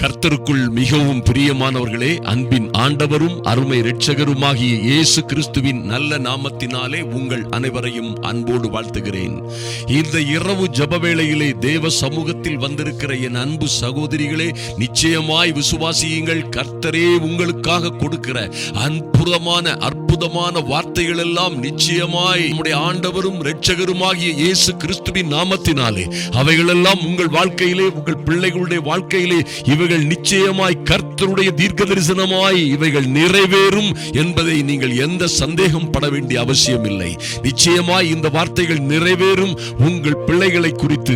கர்த்தருக்குள் மிகவும் பிரியமானவர்களே, அன்பின் ஆண்டவரும் அருமை இரட்சகருமாகிய இயேசு கிறிஸ்துவின் நல்ல நாமத்தினாலே உங்கள் அனைவரையும் அன்போடு வாழ்த்துகிறேன். இந்த இரவு ஜெப வேளையிலே தேவ சமூகத்தில் வந்திருக்கிற என் அன்பு சகோதரிகளே, நிச்சயமாய் விசுவாசியுங்கள். கர்த்தரே உங்களுக்காக கொடுக்கிற அற்புதமான வார்த்தைகள் எல்லாம் நிச்சயமாய் நம்முடைய ஆண்டவரும் இரட்சகருமாகிய இயேசு கிறிஸ்துவின் நாமத்தினாலே அவைகளெல்லாம் உங்கள் வாழ்க்கையிலே, உங்கள் பிள்ளைகளுடைய வாழ்க்கையிலே இவைகள் நிச்சயமாய் கர்த்தருடைய தீர்க்க தரிசனமாய் இவைகள் நிறைவேறும் என்பதை நீங்கள் எந்த சந்தேகம் பட வேண்டிய அவசியம் இல்லை. நிச்சயமாய் இந்த வார்த்தைகள் நிறைவேறும். உங்கள் பிள்ளைகளை குறித்து,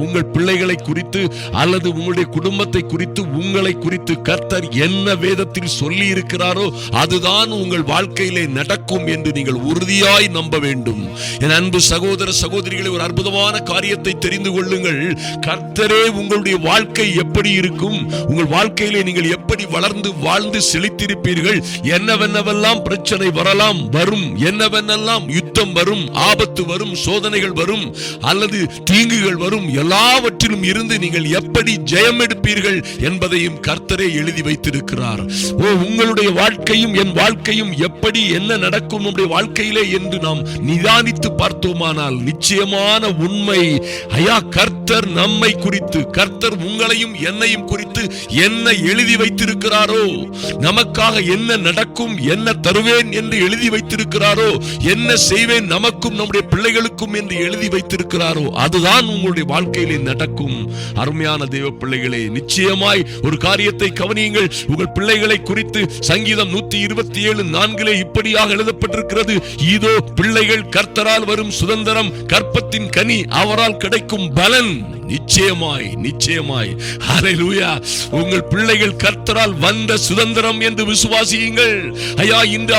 உங்கள் பிள்ளைகளை குறித்து அல்லது உங்களுடைய குடும்பத்தை குறித்து, உங்களை குறித்து கர்த்தர் என்ன வேதத்தில் சொல்லி இருக்கிறாரோ அதுதான் உங்கள் வாழ்க்கையிலே நடக்கும் என்று நீங்கள் உறுதியாய் நம்ப வேண்டும். என் அன்பு சகோதர சகோதரிகளை, ஒரு அற்புதமான காரியத்தை தெரிந்து கொள்ளுங்கள். கர்த்தரே உங்களுடைய வாழ்க்கை எப்படி இருக்கும், உங்கள் வாழ்க்கையிலே நீங்கள் எப்படி வளர்ந்து வாழ்ந்து செழித்திருப்பீர்கள், என்னவென்னவெல்லாம் பிரச்சனை வரும், என்னவென்னெல்லாம் யுத்தம் வரும், ஆபத்து வரும், சோதனைகள் வரும் அல்லது தீங்குகள் வரும், எல்லாவற்றிலும் இருந்து நீங்கள் எப்படி ஜெயம் எடுப்பீர்கள் என்பதையும் கர்த்தரே எழுதி வைத்திருக்கிறார். உங்களுடைய வாழ்க்கையும் என் வாழ்க்கையும் எப்படி என்ன நடக்கும் நம்முடைய வாழ்க்கையிலே என்று நாம் நிதானித்து பார்த்தோமானால் நிச்சயமான உண்மை, கர்த்தர் நம்மை குறித்து, கர்த்தர் உங்களையும் என்னையும் குறித்து என்ன எழுதி வைத்திருக்கிறாரோ, நமக்காக என்ன நடக்கும், என்ன தருவேன் என்று எழுதி வைத்திருக்கிறாரோ, என்ன செய்வேன் நமக்கும் நம்முடைய பிள்ளைகளுக்கும் என்று எழுதி வைத்திருக்கிறாரோ அதுதான் உங்களுடைய வாழ்க்கையிலே நடக்கும். அருமையான தேவ பிள்ளைகளே, நிச்சயமாய் ஒரு காரியத்தை கவனியுங்கள். உங்கள் பிள்ளைகளை குறித்து சங்கீதம் 127:4 இப்படியாக எழுதப்பட்டிருக்கிறது: இதோ பிள்ளைகள் கர்த்தரால் வரும் சுதந்திரம், கற்பத்தின் கனி அவரால் கிடைக்கும் பலன். நிச்சயமாய் ஹல்லேலூயா. உங்கள் பிள்ளைகள் கர்த்தரால் வந்த சுதந்திரம் என்று விசுவாசியுங்கள். இன்று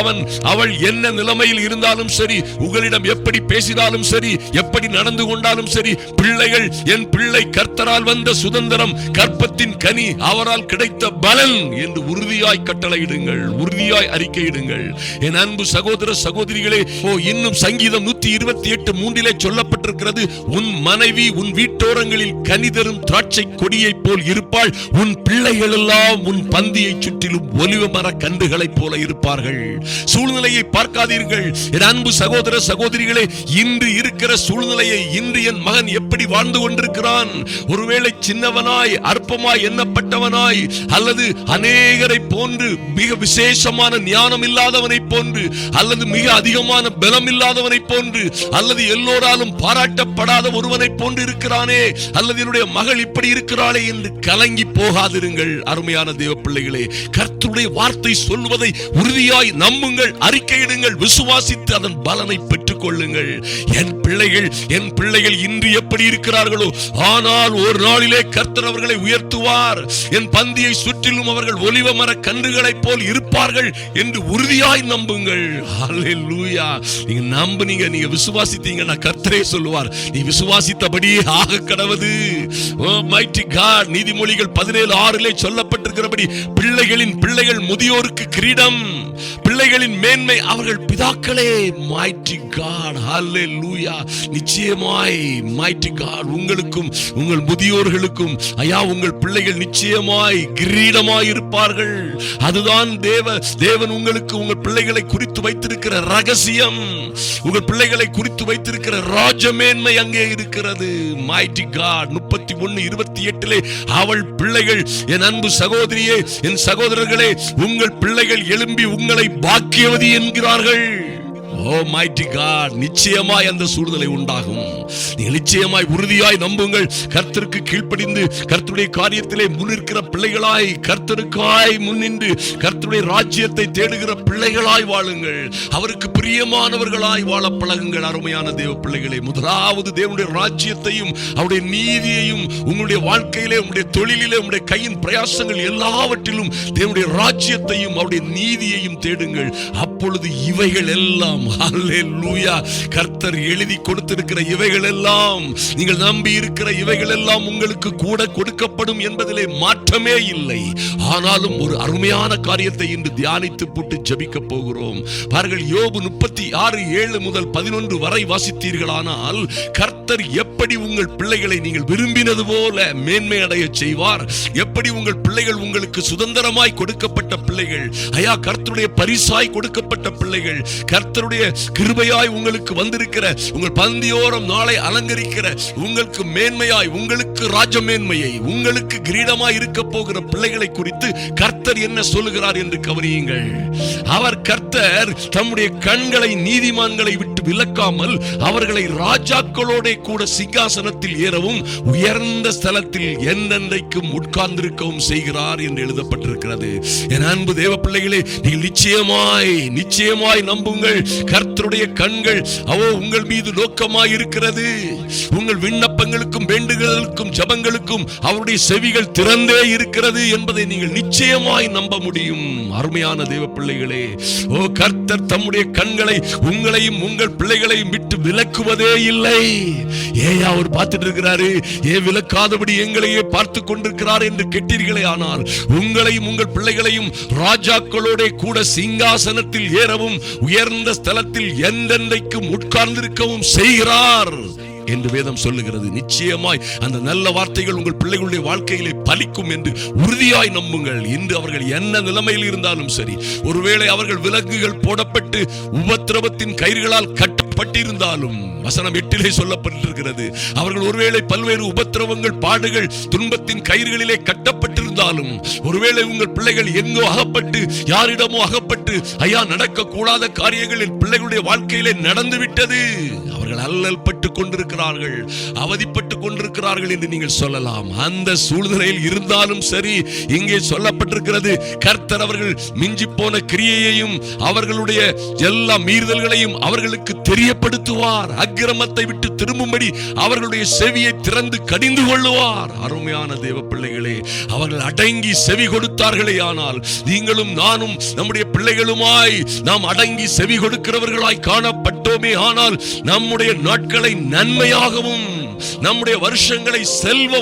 அவள் என்ன நிலைமையில் இருந்தாலும் சரி, உங்களிடம் எப்படி பேசினாலும் சரி, எப்படி நடந்து கொண்டாலும் சரி, பிள்ளைகள், என் பிள்ளை கர்த்தரால் வந்த சுதந்திரம், கற்பத்தின் கனி அவரால் கிடைத்த பலன் என்று உறுதியாய் கட்டளையிடுங்கள், உறுதியாய் அறிக்கையிடுங்கள். என் அன்பு சகோதர சகோதரிகளே, இன்னும் சங்கீதம் 128:3 சொல்லப்பட்டிருக்கிறது: உன் மனைவி உன் வீட்டோரங்களில் கனிதரும் திராட்சை கொடியை போல் இருப்பாள், உன் பிள்ளைகள் எல்லாம் உன் பந்தியை சுற்றிலும் ஒலிவ மர கன்றுகளைப் போல இருப்பார்கள். சூழ்நிலையை பார்க்காதீர்கள் என் அன்பு சகோதர சகோதரிகளே. இன்று இருக்கிற சூழ்நிலையை, இன்று என் மகன் எப்படி வாழ்ந்து கொண்டிருக்கிறான், ஒருவேளை சின்னவனாய் அற்பமாய் எண்ணப்பட்டவனாய் அல்லது அநேகரை போன்று மிக விசேஷமான ஞானம் இல்லாதவனை போன்று அல்லது மிக அதிகமான பலம் இல்லாதவனை போன்று அல்லது எல்லோராலும் பாராட்டப்படாத ஒருவனை போன்று இருக்கிறானே, அல்லது என்னுடைய மகள் இப்படி இருக்கிறாளே என்று கலங்கி போகாதிருங்கள். அருமையான தேவ பிள்ளைகளே, கர்த்தருடைய வார்த்தை சொல்வதை உறுதியாய் நம்புங்கள், அறிக்கையிடுங்கள், விசுவாசித்து அதன் பலனை பெற்றுக் கொள்ளுங்கள். என் பிள்ளைகள் இன்று எப்படி இருக்கிறார்களோ, ஆனால் ஒரு நாளிலே கர்த்தர் அவர்களை உயர்த்துவார். என் பந்தியை சுற்றிலும் அவர்கள் ஒலிவ மர கன்றுகளைப் போல் இருப்பார்கள் என்று உறுதியாய் நம்புங்கள். ஹல்லேலூயா. நீங்க நம்புனீங்க, நீங்க விசுவாசித்தீங்கன்னா கர்த்தரே சொல்லுவார், நீ விசுவாசித்தபடியே ஆக கடவது. நீதிமொழிகள் 17:6 சொல்லப்பட்டிருக்கிறபடி பிள்ளைகள் முதியோருக்கு கிரீடம், பிள்ளைகளின் மேன்மை அவர்கள் பிதாக்களே. மைட்டி காட், ஹல்லேலூயா. நிச்சயமாய் மைட்டி காட் உங்களுக்கும் உங்கள் முதியோர்களுக்கும் உங்கள் பிள்ளைகள் நிச்சயமாய் கிரீடமாய் இருப்பார்கள். அதுதான் தேவன் உங்களுக்கு உங்கள் பிள்ளைகளை குறித்து வைத்திருக்கிற ரகசியம். உங்கள் பிள்ளைகளை குறித்து வைத்திருக்கிற ராஜமேன்மை அங்கே இருக்கிறது. மைட்டி காட் 31:28 அவள் பிள்ளைகள், என் அன்பு சகோதரியே, என் சகோதரர்களே, உங்கள் பிள்ளைகள் எழும்பி உங்களை பாக்கியவதி என்கிறார்கள். மைட்டி காட், நிச்சயமாய் அந்த சூழ்நிலை உண்டாகும். நீங்கள் நிச்சயமாய் உறுதியாய் நம்புங்கள். கர்த்தருக்கு கீழ்ப்படிந்து கர்த்தருடைய காரியத்திலே முன்னிற்கிற பிள்ளைகளாய், கர்த்தருக்காய் முன்னின்று கர்த்தருடைய ராஜ்யத்தை தேடுகிற பிள்ளைகளாய் வாழுங்கள். அவருக்கு பிரியமானவர்களாய் வாழ பழகுங்கள். அருமையான தேவ பிள்ளைகளே, முதலாவது தேவனுடைய ராஜ்யத்தையும் அவருடைய நீதியையும் உங்களுடைய வாழ்க்கையிலே, உங்களுடைய தொழிலிலே, உங்களுடைய கையின் பிரயாசங்கள் எல்லாவற்றிலும் தேவனுடைய ராஜ்யத்தையும் அவருடைய நீதியையும் தேடுங்கள். அப்பொழுது இவைகள் எல்லாம், ஹல்லேலூயா, கர்த்தர் எழுதி கொடுத்திருக்கிற இவைகள் எல்லாம், நீங்கள் நம்பி இருக்கிற இவைகள் எல்லாம் உங்களுக்கு கூட கொடுக்கப்படும் என்பதிலே மாற்றமே இல்லை. ஆனாலும் ஒரு அருமையான காரியத்தை இன்று தியானித்து போட்டு ஜெபிக்க போகிறோம். பாருங்கள், யோபு 36:7 முதல் 11 வரை வாசித்தீர்களானால் கர்த்தர் எப்படி எப்படி உங்கள் பிள்ளைகளை நீங்கள் விரும்பினது போல மேன்மை அடைய செய்வார், எப்படி உங்கள் பிள்ளைகள் உங்களுக்கு சுதந்திரமாய் கொடுக்கப்பட்ட பிள்ளைகள், ஐயா கர்த்தருடைய பரிசாய் கொடுக்கப்பட்ட பிள்ளைகள், கர்த்தருடைய கிருபையாய் உங்களுக்கு வந்திருக்கிற உங்கள் பந்தியோரம் நாளை அலங்கரிக்கிற உங்களுக்கு மேன்மையாய், உங்களுக்கு ராஜ மேன்மையை, உங்களுக்கு கிரீடமாய் இருக்க போகிற பிள்ளைகளை குறித்து கர்த்தர் என்ன சொல்லுகிறார் என்று கவனியுங்கள். அவர் கர்த்தர் தம்முடைய கண்களை நீதிமான்களை விட்டு விலக்காமல் அவர்களை ராஜாக்களோட கூட சிங்காசனத்தில் ஏறவும் உயர்ந்த ஸ்தலத்தில் என்றென்றைக்கும் உட்கார்ந்திருக்கவும் செய்கிறார் என்று எழுதப்பட்டிருக்கிறது. என் அன்பு தேவ பிள்ளைகளே, நீங்கள் நிச்சயமாய் நம்புங்கள். கர்த்தருடைய கண்கள் உங்கள் மீது நோக்கமாய் இருக்கிறது. உங்கள் விண்ணப்பங்களுக்கும் வேண்டுதலுக்கும் ஜபங்களுக்கும் அவருடைய செவிகள் திறந்தே இருக்கிறது என்பதை நீங்கள் நிச்சயமாய் நம்ப முடியும். அருமையான தேவ பிள்ளைகளே, கர்த்தர் தம்முடைய கண்களை உங்களையும் உங்கள் பிள்ளைகளையும் விட்டு விலக்குவதே இல்லை. அவர் பார்த்துட்டு இருக்கிறாரு, விலக்காதபடி எங்களையே பார்த்து கொண்டிருக்கிறார் என்று கேட்டீர்களே, ஆனால் உங்களையும் உங்கள் பிள்ளைகளையும் ராஜாக்களோட கூட சிங்காசனத்தில் ஏறவும் உயர்ந்த ஸ்தலத்தில் என்றென்றைக்கும் உட்கார்ந்திருக்கவும் செய்கிறார் என்று வேதம் சொல்லுகிறது. நிச்சயமாய் அந்த நல்ல வார்த்தைகள் உங்கள் பிள்ளைகளுடைய வாழ்க்கையிலே பலிக்கும் என்று உறுதியாய் நம்புங்கள். இன்று அவர்கள் என்ன நிலைமையில் இருந்தாலும் சரி, ஒருவேளை அவர்கள் விலங்குகள் போடப்பட்டு உபத்திரவத்தின் கயிறுகளால் கட்டப்பட்டிருந்தாலும், வசனம் 8 சொல்லப்பட்டிருக்கிறது, அவர்கள் ஒருவேளை பல்வேறு உபத்திரவங்கள் பாடுகள் துன்பத்தின் கயிறுகளிலே கட்டப்பட்டிருந்தாலும், ஒருவேளை உங்கள் பிள்ளைகள் எங்கோ அகப்பட்டு யாரிடமோ அகப்பட்டு நடக்க கூடாத காரியங்களில் பிள்ளைகளுடைய வாழ்க்கையிலே நடந்துவிட்டது, அவர்கள் அல்லல் பட்டு கொண்டிருக்கிறார்கள், அவதிப்பட்டு கொண்டிருக்கிறார்கள் என்று நீங்கள் சொல்லலாம். அந்த சூழ்நிலையில் இருந்தாலும் சரி, இங்கே சொல்லப்பட்டிருக்கிறது, கர்த்தர் அவர்கள் மிஞ்சி போன கிரியையையும் அவர்களுடைய எல்லா மீறுதல்களையும் அவர்களுக்கு தெரியப்படுத்துவார். அக்கிரமத்தை விட்டு திரும்பும்படி அவர்களுடைய செவியை திறந்து கடிந்து கொள்ளுவார். அருமையான தேவ பிள்ளைகளே, அவர்கள் அடங்கி செவி கொடுத்தார்களே ஆனால், நீங்களும் நானும் நம்முடைய பிள்ளைகளுமாய் நாம் அடங்கி செவி கொடுக்கிறவர்களாய் காணப்பட்டோமே ஆனால், நம்முடைய நாட்களை நன்மையாகவும் நம்முடைய வருஷங்களை செல்வ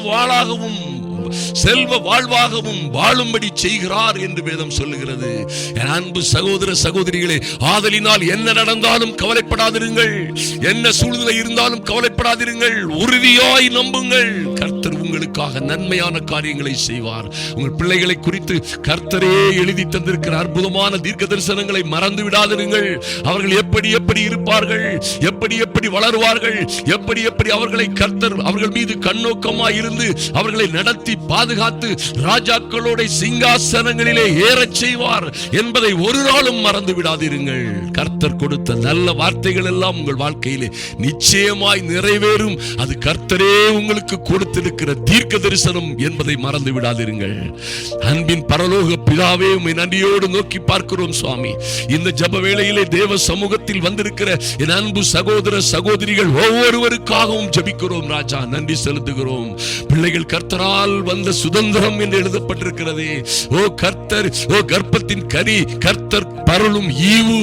வாழ்வாகவும் வாழும்படி செய்கிறார் என்று வேதம் சொல்லுகிறது. என் அன்பு சகோதர சகோதரிகளே, ஆதலினால் என்ன நடந்தாலும் கவலைப்படாதிருங்கள், என்ன சூழ்நிலை இருந்தாலும் கவலைப்படாதிருங்கள், உறுதியாய் நம்புங்கள். கர்த்தர் உங்களுக்காக நன்மையான காரியங்களை செய்வார். உங்கள் பிள்ளைகளை குறித்து கர்த்தரே எழுதி தந்திருக்கிற அற்புதமான தீர்க்க தரிசனங்களை மறந்து விடாதிருங்கள். அவர்கள் எப்படி இருப்பார்கள், எப்படி வளருவார்கள், எப்படி அவர்களை கர்த்தர் அவர்கள் மீது கண்ணோக்கமாய் இருந்து அவர்களை நடத்தி பாதுகாத்து ராஜாக்களோட சிங்காசனங்களிலே ஏறச் செய்வார் என்பதை ஒரு நாளும் மறந்து விடாதிருங்கள். கர்த்தர் கொடுத்த நல்ல வார்த்தைகள் எல்லாம் உங்கள் வாழ்க்கையிலே நிச்சயமாய் நிறைவேறும். அது கர்த்தரே உங்களுக்கு கொடுத்திருக்கிற தீர்க்க தரிசனம் என்பதை மறந்து விடாதிருங்கள். அன்பின் பரலோக பிதாவே, உம்மை நன்றியோடு நோக்கி பார்க்கிறோம் சுவாமி. இந்த ஜெப வேளையிலே தேவ சமூகத்தில் வந்திருக்கிற என் அன்பு சகோதர சகோதரிகள் ஒவ்வொருவருக்காகவும் ஜெபிக்கிறோம் ராஜா. நன்றி செலுத்துகிறோம். பிள்ளைகள் கர்த்தரால் வந்த சுதந்திரம் என்று எழுதப்பட்டிருக்கிறதே. கர்த்தர், கர்ப்பத்தின் கனி, கர்த்தர் பரலும் ஈவு,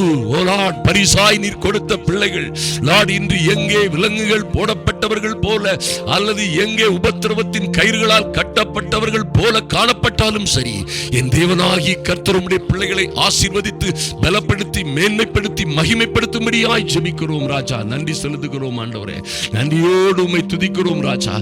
லார்ட் பரிசாய் நீர் கொடுத்த பிள்ளைகள் லார்ட், இன்று எங்கே விலங்குகள் போடப்பட்டவர்கள் போல அல்லது எங்கே உபத்திரவத்தின் கயிறுகளால் கட்டப்பட்டவர்கள் போல காணப்பட்டாலும் சரி, என் தேவனாகி கர்த்தர் உம்முடைய பிள்ளைகளை ஆசீர்வதித்து பலப்படுத்தி மேன்மைப்படுத்தி மகிமைப்படுத்தும்படியாய் ஜெபிக்கிறோம் ராஜா. நன்றி செலுத்துகிறோம் ஆண்டவரே. நன்றியோடு உம்மை துதிக்கிறோம் ராஜா.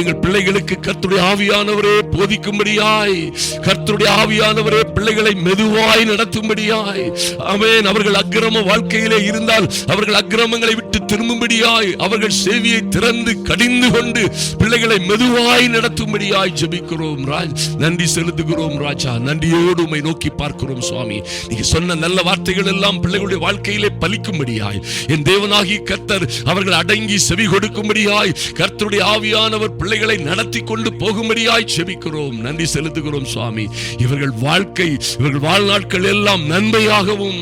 எங்கள் பிள்ளைகளுக்கு கர்த்தருடைய ஆவியானவரே போதிக்கும்படியாய், கர்த்தருடைய ஆவியானவரே பிள்ளைகளை மெதுவாய் நடத்தும்படியாய், ஆமென். அவர்கள் அக்கிரம வாழ்க்கையிலே இருந்தால் அவர்கள் அக்கிரமங்களை விட்டு திரும்பும்படியாய், அவர்கள் செவியை திறந்து கடிந்து கொண்டு பிள்ளைகளை மெதுவாய் நடத்தும்படியாய் ஜெபிக்கிறோம் ராஜ். நன்றி செலுத்துகிறோம் ராஜா. நன்றியோடு உம்மை நோக்கி பார்க்கிறோம் சுவாமி. நீங்க சொன்ன நல்ல வார்த்தைகள் எல்லாம் பிள்ளைகளுடைய வாழ்க்கையிலே பலிக்கும்படியாய், என் தேவனாகி கர்த்தர் அவர்கள் அடங்கி செவி கொடுக்கும்படியாய், கர்த்தருடைய ஆவியானவர் பிள்ளைகளை நடத்தி கொண்டு போகும்படியாய் ஜெபிக்கிறோம். நன்றி செலுத்துகிறோம் சுவாமி. இவர்கள் வாழ்க்கை, இவர்கள் வாழ்நாட்கள் எல்லாம் நன்மையாகவும்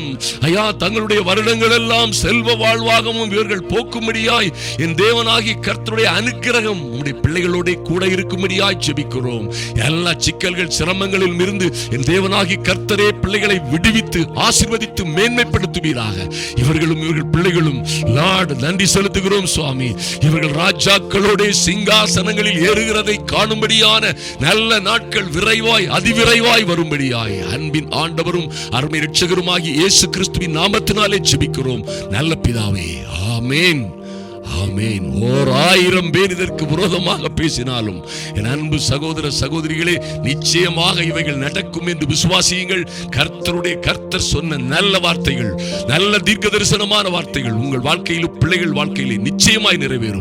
தங்களுடைய வருடங்கள் எல்லாம் செல்வ வாழ்வாகவும் இவர்கள் போக்கும்படியாய், என் தேவனாகி கர்த்தருடைய அனுக்கிரகம் உம்முடைய பிள்ளைகளோட கூட இருக்கும்படியாய் ஜெபிக்கிறோம். எல்லா சிக்கல்கள் சிரமங்களில் இருந்து என் தேவனாகி கர்த்தரே பிள்ளைகளை விடுவித்து ஆசீர்வதித்து மேன்மைப்படுத்துவீராக. இவர்களும் இவர்கள் பிள்ளைகளும் லார்ட் நன்றி செலுத்துகிறோம் சுவாமி. இவர்கள் ராஜாக்களோட சிங்காசனங்களில் ஏறுகிறதை காணும்படியான நல்ல நாட்கள் விரைவாய் அதிவிரைவாய் வரும்படியாய் அன்பின் ஆண்டவரும் அருமை இரட்சகருமாகிய இயேசு கிறிஸ்துவின் நாமத்தினாலே ஜெபிக்கிறோம் நல்ல பிதாவே. ஆமென், ஆமென். 1000 பேர் இதற்கு விரோதமாக பேசினாலும் என் அன்பு சகோதர சகோதரிகளே, நிச்சயமாக இவைகள் நடக்கும் என்று விசுவாசியுங்கள். கர்த்தர் சொன்ன நல்ல வார்த்தைகள், நல்ல தீர்க்க தரிசனமான வார்த்தைகள் உங்கள் வாழ்க்கையிலும் பிள்ளைகள் வாழ்க்கையிலே நிச்சயமாய் நிறைவேறும்.